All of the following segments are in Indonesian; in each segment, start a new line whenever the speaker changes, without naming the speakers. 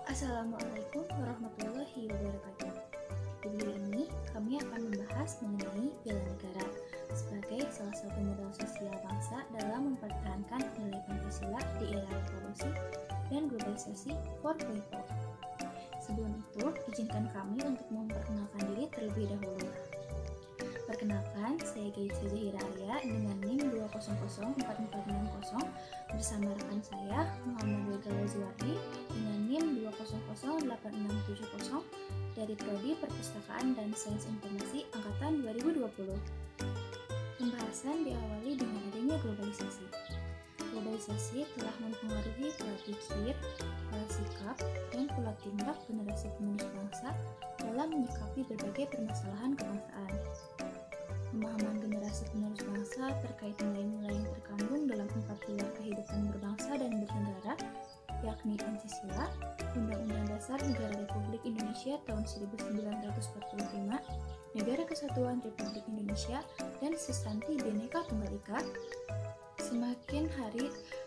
Assalamualaikum warahmatullahi wabarakatuh. Di video ini, kami akan membahas mengenai bela negara sebagai salah satu modal sosial bangsa dalam mempertahankan nilai Pancasila di era revolusi dan globalisasi 4.0. Sebelum itu, izinkan kami untuk memperkenalkan diri terlebih dahulu. Perkenalkan, saya Gaitri Zahira Arya dengan NIM 2004460 bersama rekan saya Muhammad Wegel Zuwardi dengan NIM 2008670 dari Prodi Perpustakaan dan Sains Informasi Angkatan 2020. Pembahasan diawali dengan adanya globalisasi. Globalisasi telah mempengaruhi pola pikir, pola sikap, dan pola tindak generasi penerus bangsa dalam menyikapi berbagai permasalahan kebangsaan. Pemahaman generasi penerus bangsa terkait nilai-nilai yang terkandung dalam 4 pilar kehidupan berbangsa dan bernegara, yakni Pancasila, Undang-Undang Dasar Negara Republik Indonesia tahun 1945, Negara Kesatuan Republik Indonesia, dan Sesanti Bhinneka Tunggal Ika,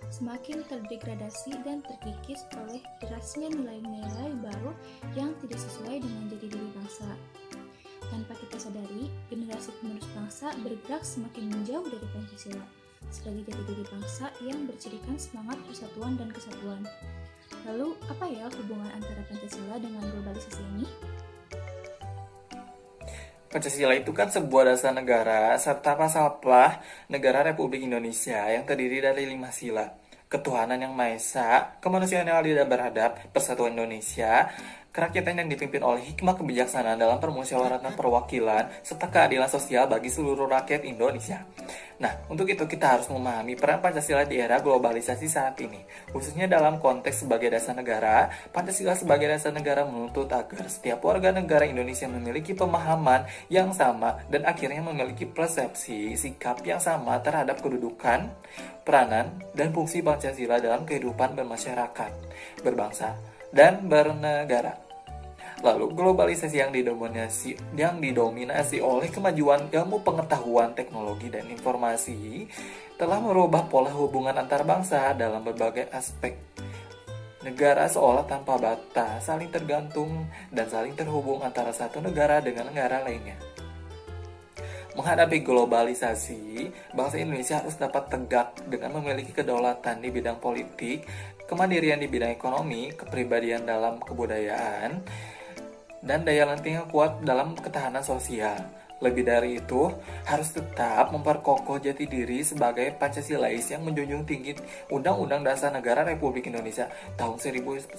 semakin terdegradasi dan terkikis oleh derasnya nilai-nilai baru yang tidak sesuai dengan jati diri bangsa. Tanpa kita sadari, generasi penerus bangsa bergerak semakin menjauh dari Pancasila sebagai jati diri bangsa yang bercirikan semangat persatuan dan kesatuan. Lalu, apa ya hubungan antara Pancasila dengan globalisasi ini?
Pancasila itu kan sebuah dasar negara serta pasal plah negara Republik Indonesia yang terdiri dari 5 sila. Ketuhanan yang Maha Esa, kemanusiaan yang adil dan beradab, persatuan Indonesia, kerakyatan yang dipimpin oleh hikmah kebijaksanaan dalam permusyawaratan perwakilan, serta keadilan sosial bagi seluruh rakyat Indonesia. Nah, untuk itu kita harus memahami peran Pancasila di era globalisasi saat ini. Khususnya dalam konteks sebagai dasar negara, Pancasila sebagai dasar negara menuntut agar setiap warga negara Indonesia memiliki pemahaman yang sama dan akhirnya memiliki persepsi sikap yang sama terhadap kedudukan, peranan, dan fungsi Pancasila dalam kehidupan bermasyarakat, berbangsa, dan bernegara. Lalu globalisasi yang didominasi oleh kemajuan ilmu pengetahuan, teknologi, dan informasi telah merubah pola hubungan antar bangsa dalam berbagai aspek. Negara seolah tanpa batas, saling tergantung dan saling terhubung antara satu negara dengan negara lainnya. Menghadapi globalisasi, bangsa Indonesia harus dapat tegak dengan memiliki kedaulatan di bidang politik, kemandirian di bidang ekonomi, kepribadian dalam kebudayaan, dan daya lenting yang kuat dalam ketahanan sosial. Lebih dari itu, harus tetap memperkokoh jati diri sebagai Pancasilais yang menjunjung tinggi Undang-Undang Dasar Negara Republik Indonesia tahun 1945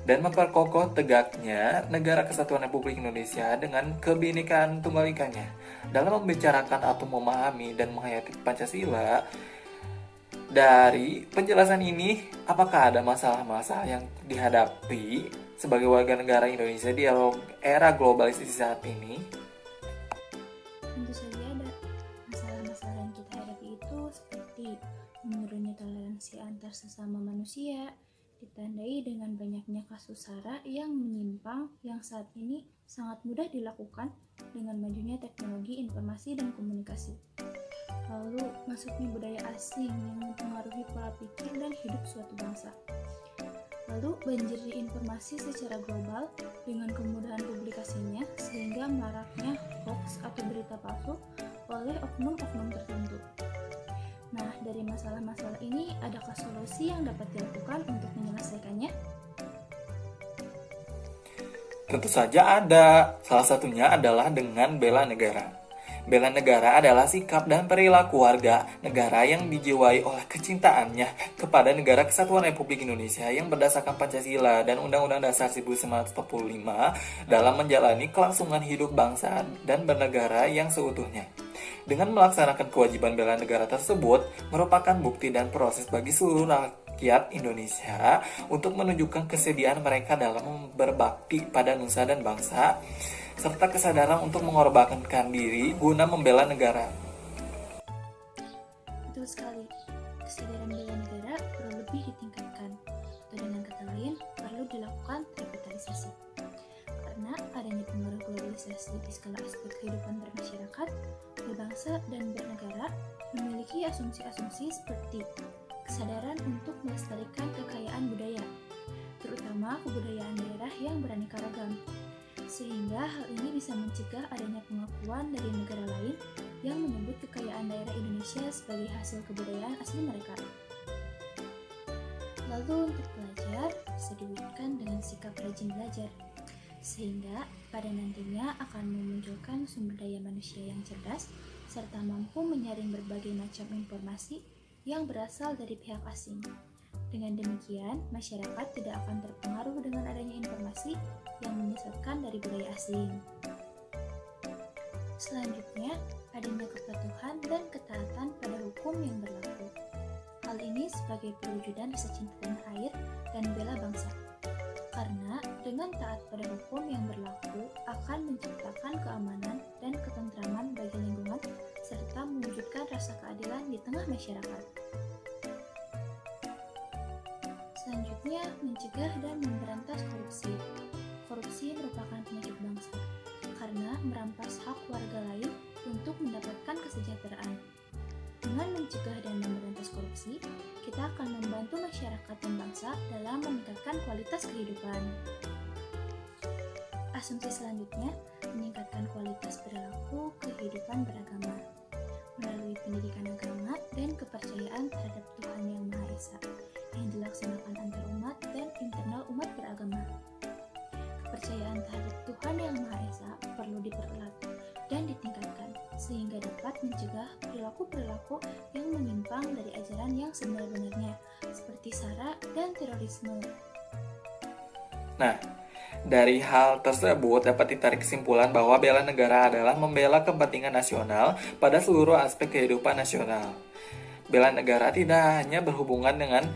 dan memperkokoh tegaknya Negara Kesatuan Republik Indonesia dengan kebinekaan tunggal ikanya. Dalam membicarakan atau memahami dan menghayati Pancasila, dari penjelasan ini, apakah ada masalah-masalah yang dihadapi sebagai warga negara Indonesia di era globalisasi saat ini?
Tentu saja ada. Masalah-masalah yang kita hadapi itu seperti menurunnya toleransi antar sesama manusia, ditandai dengan banyaknya kasus SARA yang menyimpang yang saat ini sangat mudah dilakukan dengan majunya teknologi informasi dan komunikasi. Lalu, masuknya budaya asing yang mempengaruhi pola pikir dan hidup suatu bangsa. Lalu, banjir informasi secara global dengan kemudahan publikasinya sehingga maraknya hoax atau berita palsu oleh oknum-oknum tertentu. Nah, dari masalah-masalah ini, adakah solusi yang dapat dilakukan untuk menyelesaikannya?
Tentu saja ada. Salah satunya adalah dengan bela negara. Bela negara adalah sikap dan perilaku warga negara yang dijiwai oleh kecintaannya kepada Negara Kesatuan Republik Indonesia yang berdasarkan Pancasila dan Undang-Undang Dasar 1945 dalam menjalani kelangsungan hidup bangsa dan bernegara yang seutuhnya. Dengan melaksanakan kewajiban bela negara tersebut merupakan bukti dan proses bagi seluruh rakyat Indonesia untuk menunjukkan kesediaan mereka dalam berbakti pada nusa dan bangsa, serta kesadaran untuk mengorbankan diri guna membela negara.
Betul sekali, kesadaran bela negara perlu lebih ditingkatkan, atau dengan kata lain, perlu dilakukan revitalisasi. Karena adanya pengaruh globalisasi di segala aspek kehidupan bermasyarakat, berbangsa, dan bernegara memiliki asumsi-asumsi seperti kesadaran untuk melestarikan kekayaan budaya, terutama kebudayaan daerah yang beraneka ragam. Sehingga hal ini bisa mencegah adanya pengakuan dari negara lain yang menyebut kekayaan daerah Indonesia sebagai hasil kebudayaan asli mereka. Lalu untuk pelajar, bisa diwujudkan dengan sikap rajin belajar, sehingga pada nantinya akan memunculkan sumber daya manusia yang cerdas, serta mampu menyaring berbagai macam informasi yang berasal dari pihak asing. Dengan demikian, masyarakat tidak akan terpengaruh dengan adanya informasi yang menyesatkan dari budaya asing. Selanjutnya, adanya kepatuhan dan ketaatan pada hukum yang berlaku. Hal ini sebagai perwujudan rasa cinta tanah air dan bela bangsa. Karena dengan taat pada hukum yang berlaku akan menciptakan keamanan dan ketentraman bagi lingkungan serta mewujudkan rasa keadilan di tengah masyarakat. Selanjutnya, mencegah dan memberantas korupsi. Korupsi merupakan penyakit bangsa karena merampas hak warga lain untuk mendapatkan kesejahteraan. Dengan mencegah dan memberantas korupsi, kita akan membantu masyarakat dan bangsa dalam meningkatkan kualitas kehidupan. Asumsi selanjutnya, meningkatkan kualitas perilaku kehidupan beragama melalui pendidikan agama dan kepercayaan terhadap Tuhan Yang Maha Esa yang dilaksanakan antar umat dan internal umat beragama. Kepercayaan terhadap Tuhan Yang Maha Esa perlu dipererat dan ditingkatkan sehingga dapat mencegah perilaku-perilaku yang menyimpang dari ajaran yang sebenar-benarnya seperti SARA dan terorisme.
Nah, dari hal tersebut dapat ditarik kesimpulan bahwa bela negara adalah membela kepentingan nasional pada seluruh aspek kehidupan nasional. Bela negara tidak hanya berhubungan dengan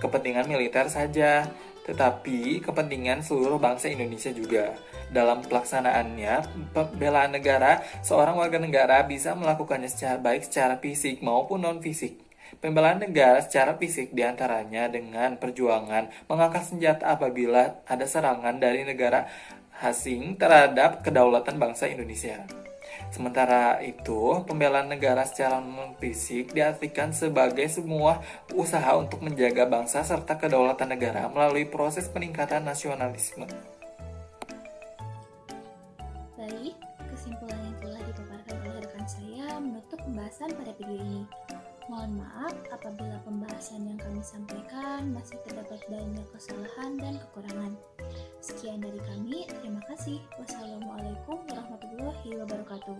kepentingan militer saja, tetapi kepentingan seluruh bangsa Indonesia juga. Dalam pelaksanaannya, pembelaan negara, seorang warga negara bisa melakukannya secara fisik maupun non-fisik. Pembelaan negara secara fisik diantaranya dengan perjuangan mengangkat senjata apabila ada serangan dari negara asing terhadap kedaulatan bangsa Indonesia. Sementara itu, pembelaan negara secara non-fisik diartikan sebagai semua usaha untuk menjaga bangsa serta kedaulatan negara melalui proses peningkatan nasionalisme.
Baik, kesimpulan yang telah dipaparkan oleh rekan saya menutup pembahasan pada video ini. Mohon maaf apabila pembahasan yang kami sampaikan masih terdapat banyak kesalahan dan kekurangan. Sekian dari kami, terima kasih. Wassalamualaikum warahmatullahi wabarakatuh.